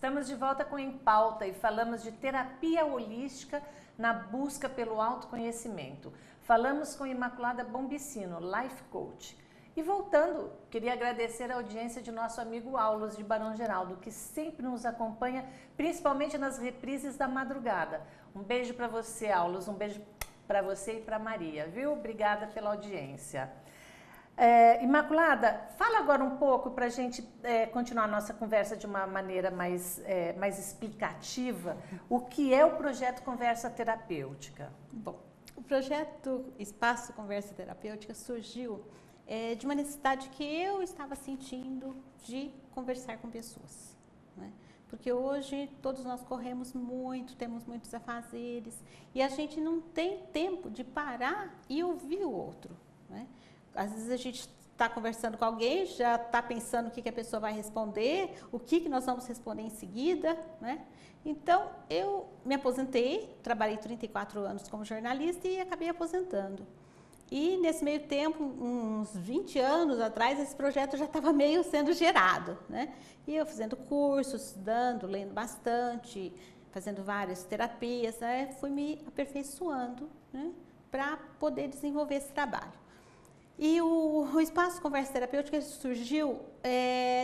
Estamos de volta com Em Pauta e falamos de terapia holística na busca pelo autoconhecimento. Falamos com Imaculada Bombicino, Life Coach. E voltando, queria agradecer a audiência de nosso amigo Aulos de Barão Geraldo, que sempre nos acompanha, principalmente nas reprises da madrugada. Um beijo para você, Aulos, um beijo para você e para Maria, viu? Obrigada pela audiência. Imaculada, fala agora um pouco para a gente continuar a nossa conversa de uma maneira mais explicativa. O que é o projeto Conversa Terapêutica? Bom, o projeto Espaço Conversa Terapêutica surgiu de uma necessidade que eu estava sentindo de conversar com pessoas, né? Porque hoje todos nós corremos muito, temos muitos afazeres e a gente não tem tempo de parar e ouvir o outro, né? Às vezes a gente está conversando com alguém, já está pensando o que a pessoa vai responder, o que nós vamos responder em seguida, né? Então, eu me aposentei, trabalhei 34 anos como jornalista e acabei aposentando. E nesse meio tempo, uns 20 anos atrás, esse projeto já estava meio sendo gerado, né? E eu fazendo cursos, estudando, lendo bastante, fazendo várias terapias, né? Fui me aperfeiçoando, né? Para poder desenvolver esse trabalho. E o Espaço Conversa Terapêutica surgiu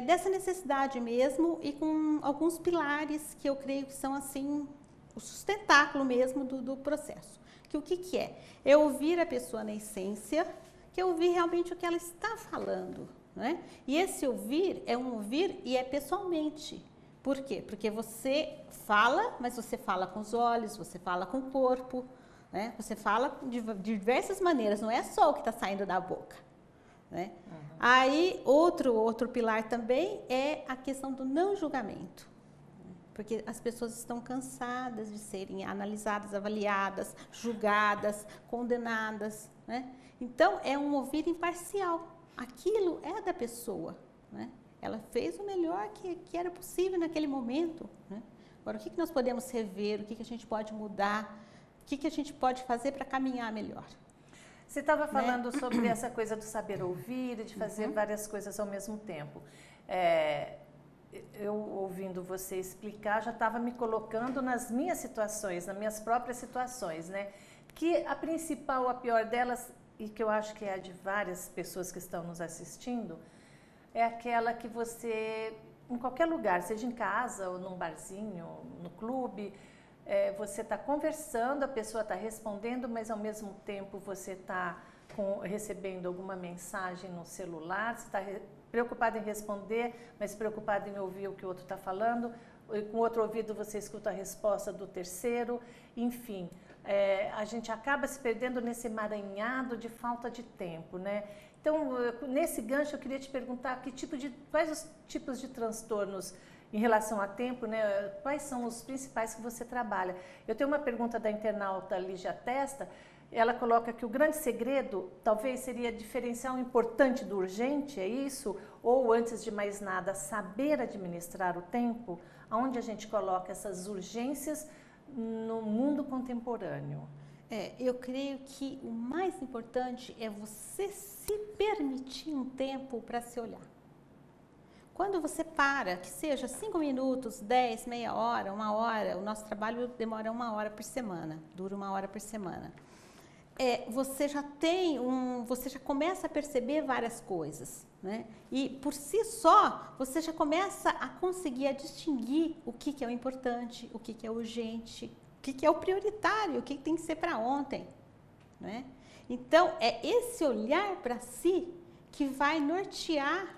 dessa necessidade mesmo e com alguns pilares que eu creio que são assim o sustentáculo mesmo do processo. Que o que é? É ouvir a pessoa na essência, que é ouvir realmente o que ela está falando, né? E esse ouvir é um ouvir e é pessoalmente. Por quê? Porque você fala, mas você fala com os olhos, você fala com o corpo, né? Você fala de diversas maneiras, não é só o que está saindo da boca, né? Uhum. Aí, outro pilar também é a questão do não julgamento. Porque as pessoas estão cansadas de serem analisadas, avaliadas, julgadas, condenadas, né? Então, é um ouvir imparcial. Aquilo é da pessoa, né? Ela fez o melhor que era possível naquele momento, né? Agora, o que nós podemos rever, o que a gente pode mudar, o que a gente pode fazer para caminhar melhor? Você estava falando, né, sobre essa coisa do saber ouvir e de fazer várias coisas ao mesmo tempo. Eu, ouvindo você explicar, já estava me colocando nas minhas situações, nas minhas próprias situações, né? Que a principal, a pior delas, e que eu acho que é a de várias pessoas que estão nos assistindo, é aquela que você, em qualquer lugar, seja em casa ou num barzinho, no clube, você está conversando, a pessoa está respondendo, mas ao mesmo tempo você está recebendo alguma mensagem no celular, você está preocupado em responder, mas preocupado em ouvir o que o outro está falando, e com o outro ouvido você escuta a resposta do terceiro, enfim, a gente acaba se perdendo nesse emaranhado de falta de tempo, né? Então, nesse gancho eu queria te perguntar quais os tipos de transtornos em relação a tempo, né? Quais são os principais que você trabalha? Eu tenho uma pergunta da internauta Lígia Testa. Ela coloca que o grande segredo talvez seria diferenciar o importante do urgente, é isso? Ou, antes de mais nada, saber administrar o tempo? Aonde a gente coloca essas urgências no mundo contemporâneo? Eu creio que o mais importante é você se permitir um tempo para se olhar. Quando você para, que seja 5 minutos, 10, meia hora, 1 hora, o nosso trabalho demora 1 hora por semana, dura 1 hora por semana. Você já começa a perceber várias coisas, né? E por si só, você já começa a conseguir distinguir o que é o importante, o que é urgente, o que é o prioritário, o que tem que ser para ontem, né? Então, é esse olhar para si que vai nortear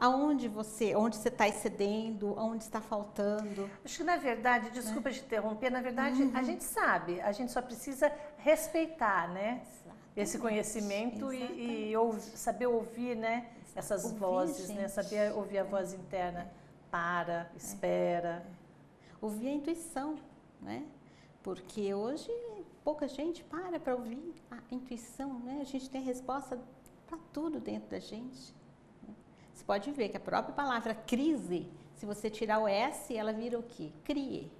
onde você está excedendo, onde está faltando. Acho que, na verdade, desculpa te interromper, na verdade, a gente sabe, a gente só precisa respeitar, né? Exatamente. Esse conhecimento e saber ouvir, né? Essas vozes, gente, né? Saber ouvir a voz interna. Espera. Ouvir a intuição, né? Porque hoje pouca gente para ouvir a intuição, né? A gente tem resposta para tudo dentro da gente. Você pode ver que a própria palavra crise, se você tirar o S, ela vira o quê? Crie.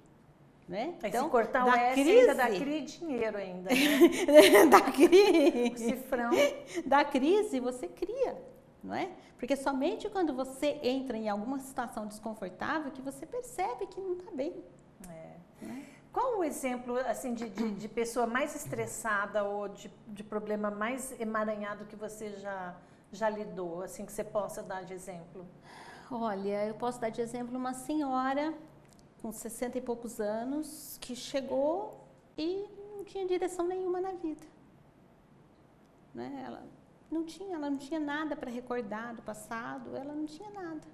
Né? Então, se cortar o S, ainda dá CRI dinheiro ainda, né? Da crise. O cifrão. Da crise, você cria. não é? Porque somente quando você entra em alguma situação desconfortável que você percebe que não está bem. Né? Qual o exemplo assim de pessoa mais estressada ou de problema mais emaranhado que você já lidou, assim, que você possa dar de exemplo? Olha, eu posso dar de exemplo uma senhora com 60 e poucos anos que chegou e não tinha direção nenhuma na vida. Né? Ela não tinha nada para recordar do passado, ela não tinha nada.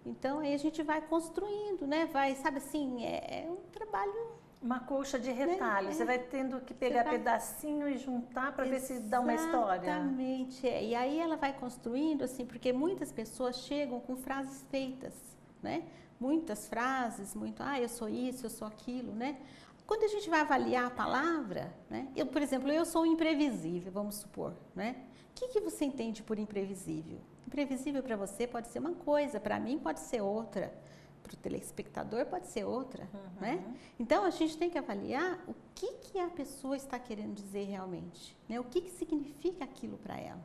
Então aí a gente vai construindo, né? Vai, sabe assim, é um trabalho. Uma colcha de retalho, você vai tendo que pegar pedacinho e juntar para ver se dá uma história. Exatamente, e aí ela vai construindo assim, porque muitas pessoas chegam com frases feitas, né? Muitas frases, eu sou isso, eu sou aquilo, né? Quando a gente vai avaliar a palavra, né? Por exemplo, eu sou imprevisível, vamos supor, né? O que você entende por imprevisível? Imprevisível para você pode ser uma coisa, para mim pode ser outra. Para o telespectador pode ser outra, né? Então, a gente tem que avaliar o que a pessoa está querendo dizer realmente, né? O que significa aquilo para ela.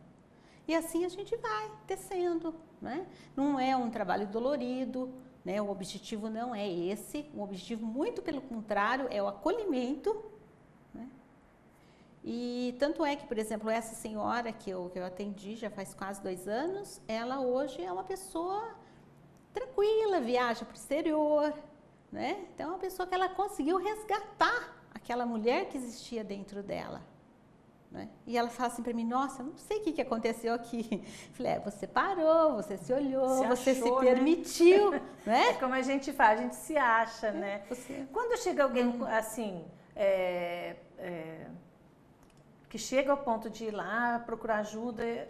E assim a gente vai tecendo, né? Não é um trabalho dolorido, né? O objetivo não é esse, o objetivo, muito pelo contrário, é o acolhimento, né? E tanto é que, por exemplo, essa senhora que eu atendi já faz quase 2 anos, ela hoje é uma pessoa tranquila, viaja para o exterior, né? Então é uma pessoa que ela conseguiu resgatar aquela mulher que existia dentro dela, né? E ela fala assim para mim, nossa, eu não sei o que aconteceu aqui. Eu falei, você parou, você se olhou, você se permitiu, né? É como a gente faz, a gente se acha, né? Quando chega alguém assim, que chega ao ponto de ir lá procurar ajuda,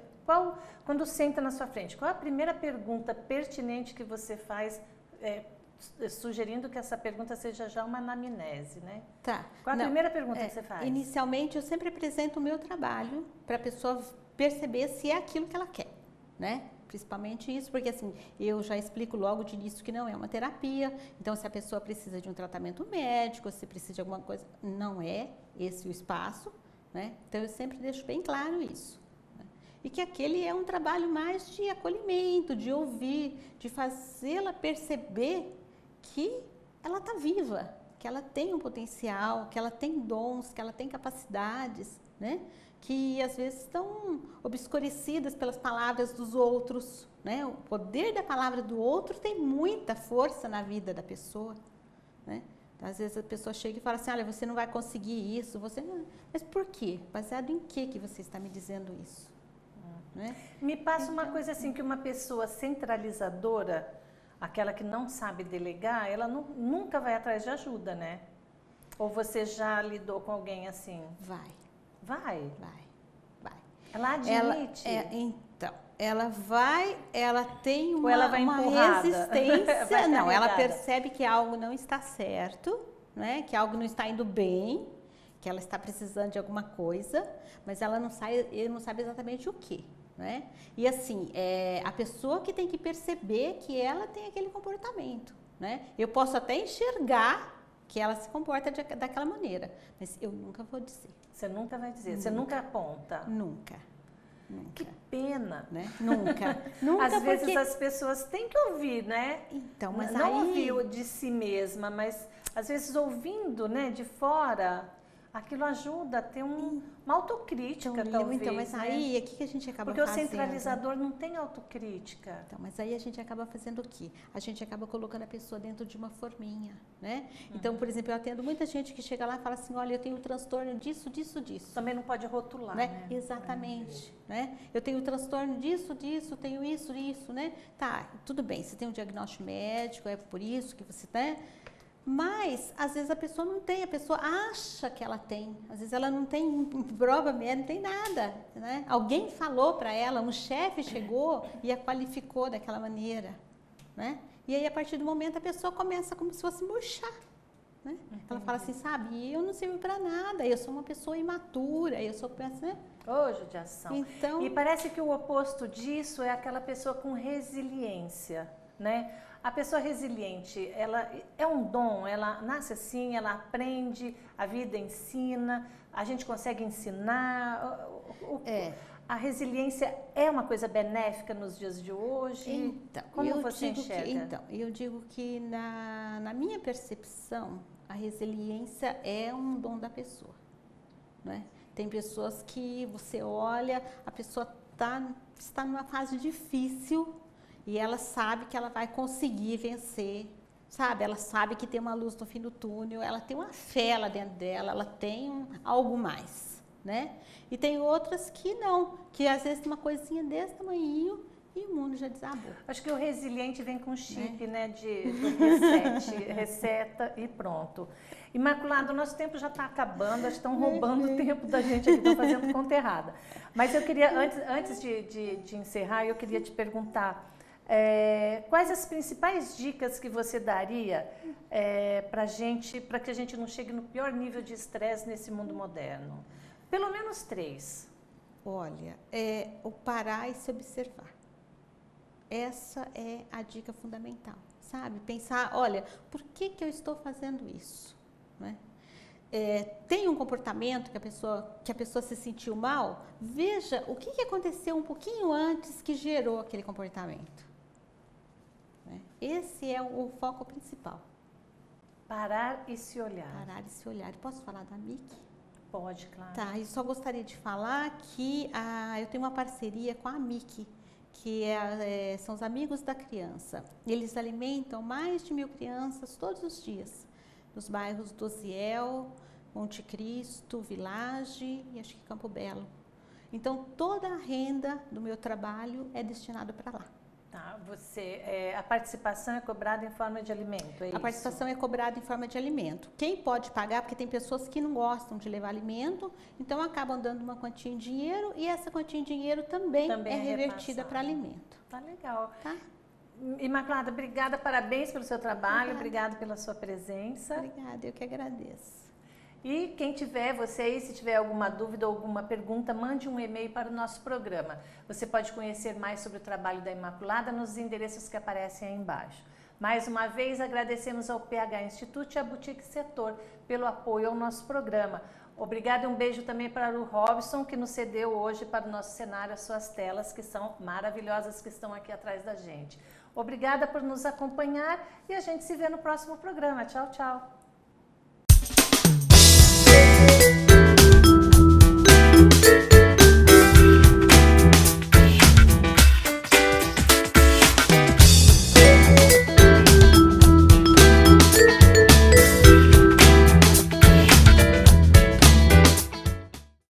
quando senta na sua frente, qual a primeira pergunta pertinente que você faz, sugerindo que essa pergunta seja já uma anamnese, né? Tá. Qual a primeira pergunta que você faz? Inicialmente, eu sempre apresento o meu trabalho para a pessoa perceber se é aquilo que ela quer, né? Principalmente isso, porque assim, eu já explico logo de início que não é uma terapia, então se a pessoa precisa de um tratamento médico, se precisa de alguma coisa, não é esse o espaço, né? Então eu sempre deixo bem claro isso. E que aquele é um trabalho mais de acolhimento, de ouvir, de fazê-la perceber que ela está viva, que ela tem um potencial, que ela tem dons, que ela tem capacidades, né? Que às vezes estão obscurecidas pelas palavras dos outros, né? O poder da palavra do outro tem muita força na vida da pessoa, né? Às vezes a pessoa chega e fala assim, olha, você não vai conseguir isso, você não... Mas por quê? Baseado em que você está me dizendo isso? Né? Me passa uma coisa assim, que uma pessoa centralizadora, aquela que não sabe delegar, ela nunca vai atrás de ajuda, né? Ou você já lidou com alguém assim? Vai. Vai? Vai. Ela admite? Então, ela vai, ela tem Ou ela vai uma resistência, vai não, ela percebe que algo não está certo, né? Que algo não está indo bem, que ela está precisando de alguma coisa, mas ela não sabe exatamente o que. Né? E assim, a pessoa que tem que perceber que ela tem aquele comportamento, né? Eu posso até enxergar que ela se comporta daquela maneira, mas eu nunca vou dizer. Você nunca vai dizer, você nunca aponta? Nunca. Que pena, né? Nunca. Às vezes as pessoas têm que ouvir, né? Então, mas não ouvir de si mesma, mas às vezes ouvindo, né, de fora, aquilo ajuda a ter uma autocrítica, talvez. Então, mas né? aí, o que a gente acaba fazendo? Porque o centralizador não tem autocrítica. Então, mas aí a gente acaba fazendo o quê? A gente acaba colocando a pessoa dentro de uma forminha, né? Então, por exemplo, eu atendo muita gente que chega lá e fala assim, olha, eu tenho transtorno disso, disso, disso. Também não pode rotular, né? Exatamente, né? Eu tenho transtorno disso, disso, tenho isso, né? Tá, tudo bem, você tem um diagnóstico médico, é por isso que você tem... Mas, às vezes, a pessoa não tem, a pessoa acha que ela tem. Às vezes, ela não tem prova mesmo, não tem nada. Né? Alguém falou para ela, um chefe chegou e a qualificou daquela maneira. Né? E aí, a partir do momento, a pessoa começa como se fosse murchar. Né? Ela fala assim, sabe, eu não sirvo para nada, eu sou uma pessoa imatura, eu sou... Né? Judiação. Então, e parece que o oposto disso é aquela pessoa com resiliência, né? A pessoa resiliente, ela é um dom, ela nasce assim, ela aprende, a vida ensina, a gente consegue ensinar. A resiliência é uma coisa benéfica nos dias de hoje? Então, como você enxerga? Eu digo que na minha percepção, a resiliência é um dom da pessoa, né? Tem pessoas que você olha, a pessoa está numa fase difícil e ela sabe que ela vai conseguir vencer, sabe? Ela sabe que tem uma luz no fim do túnel, ela tem uma fé lá dentro dela, ela tem algo mais, né? E tem outras que não, que às vezes uma coisinha desse tamanho e o mundo já desabou. Acho que o resiliente vem com chip, né, do reset, reseta e pronto. Imaculada, o nosso tempo já está acabando, estão roubando o tempo da gente aqui, estão fazendo conta errada. Mas eu queria, antes de encerrar, eu queria te perguntar, quais as principais dicas que você daria para que a gente não chegue no pior nível de estresse nesse mundo moderno? Pelo menos 3. Olha, o parar e se observar. Essa é a dica fundamental, sabe? Pensar, olha, por que eu estou fazendo isso? Né? Tem um comportamento que a pessoa se sentiu mal, veja o que aconteceu um pouquinho antes que gerou aquele comportamento. Né? Esse é o foco principal. Parar e se olhar. Parar e se olhar. Posso falar da Mickey? Pode, claro. Tá, e só gostaria de falar que eu tenho uma parceria com a Mickey, que são os amigos da criança. Eles alimentam mais de 1000 crianças todos os dias, nos bairros do Osiel, Monte Cristo, Village e acho que Campo Belo. Então, toda a renda do meu trabalho é destinada para lá. Tá, a participação é cobrada em forma de alimento, é isso? A participação é cobrada em forma de alimento. Quem pode pagar, porque tem pessoas que não gostam de levar alimento, então acabam dando uma quantia em dinheiro e essa quantia em dinheiro também é revertida para alimento. Tá legal. Tá? Imaculada, obrigada, parabéns pelo seu trabalho, obrigada pela sua presença. Obrigada, eu que agradeço. E quem tiver, se tiver alguma dúvida ou alguma pergunta, mande um e-mail para o nosso programa. Você pode conhecer mais sobre o trabalho da Imaculada nos endereços que aparecem aí embaixo. Mais uma vez, agradecemos ao PH Instituto e à Boutique Setor pelo apoio ao nosso programa. Obrigada e um beijo também para o Robson, que nos cedeu hoje para o nosso cenário as suas telas, que são maravilhosas, que estão aqui atrás da gente. Obrigada por nos acompanhar e a gente se vê no próximo programa. Tchau, tchau.